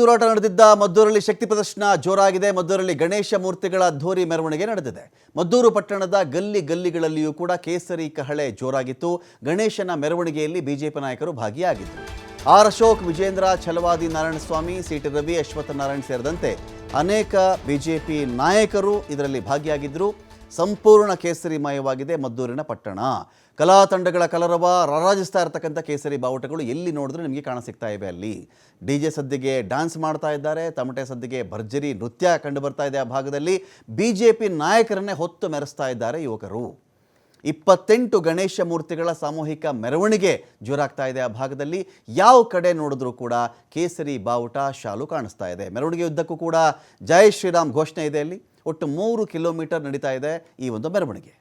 ಹೋರಾಟ ನಡೆದಿದ್ದ ಮದ್ದೂರಲ್ಲಿ ಶಕ್ತಿ ಪ್ರದರ್ಶನ ಜೋರಾಗಿದೆ. ಮದ್ದೂರಲ್ಲಿ ಗಣೇಶ ಮೂರ್ತಿಗಳ ಅದ್ಧೂರಿ ಮೆರವಣಿಗೆ ನಡೆದಿದೆ. ಮದ್ದೂರು ಪಟ್ಟಣದ ಗಲ್ಲಿಗಳಲ್ಲಿಯೂ ಕೂಡ ಕೇಸರಿ ಕಹಳೆ ಜೋರಾಗಿತ್ತು. ಗಣೇಶನ ಮೆರವಣಿಗೆಯಲ್ಲಿ ಬಿಜೆಪಿ ನಾಯಕರು ಭಾಗಿಯಾಗಿದ್ದರು. ಆರ್ ಅಶೋಕ್, ವಿಜೇಂದ್ರ, ಛಲವಾದಿ ನಾರಾಯಣಸ್ವಾಮಿ, ಸಿಟಿ ರವಿ, ಅಶ್ವತ್ಥ ನಾರಾಯಣ್ ಸೇರಿದಂತೆ ಅನೇಕ ಬಿಜೆಪಿ ನಾಯಕರು ಇದರಲ್ಲಿ ಭಾಗಿಯಾಗಿದ್ದರು. ಸಂಪೂರ್ಣ ಕೇಸರಿಮಯವಾಗಿದೆ ಮದ್ದೂರಿನ ಪಟ್ಟಣ. ಕಲಾ ತಂಡಗಳ ಕಲರವ ರಾರಾಜಿಸ್ತಾ ಇರತಕ್ಕಂಥ ಕೇಸರಿ ಬಾವುಟಗಳು ಎಲ್ಲಿ ನೋಡಿದ್ರೆ ನಿಮಗೆ ಕಾಣಸಿಗ್ತಾ ಇವೆ. ಅಲ್ಲಿ ಡಿಜೆ ಸದ್ದಿಗೆ ಡ್ಯಾನ್ಸ್ ಮಾಡ್ತಾ ಇದ್ದಾರೆ, ತಮಟೆ ಸದ್ದಿಗೆ ಭರ್ಜರಿ ನೃತ್ಯ ಕಂಡು ಬರ್ತಾ ಇದೆ. ಆ ಭಾಗದಲ್ಲಿ ಬಿಜೆಪಿ ನಾಯಕರನ್ನೇ ಹೊತ್ತು ಮೆರೆಸ್ತಾ ಇದ್ದಾರೆ ಯುವಕರು. 28 ಗಣೇಶ ಮೂರ್ತಿಗಳ ಸಾಮೂಹಿಕ ಮೆರವಣಿಗೆ ಜೋರಾಗ್ತಾ ಇದೆ. ಆ ಭಾಗದಲ್ಲಿ ಯಾವ ಕಡೆ ನೋಡಿದ್ರೂ ಕೂಡ ಕೇಸರಿ ಬಾವುಟ ಶಾಲು ಕಾಣಿಸ್ತಾ ಇದೆ. ಮೆರವಣಿಗೆ ಉದ್ದಕ್ಕೂ ಕೂಡ ಜೈ ಶ್ರೀರಾಮ್ ಘೋಷಣೆ ಇದೆ. ಅಲ್ಲಿ ಒಟ್ಟು 3 ಕಿಲೋಮೀಟರ್ ನಡೀತಾ ಇದೆ ಈ ಒಂದು ಮೆರವಣಿಗೆ.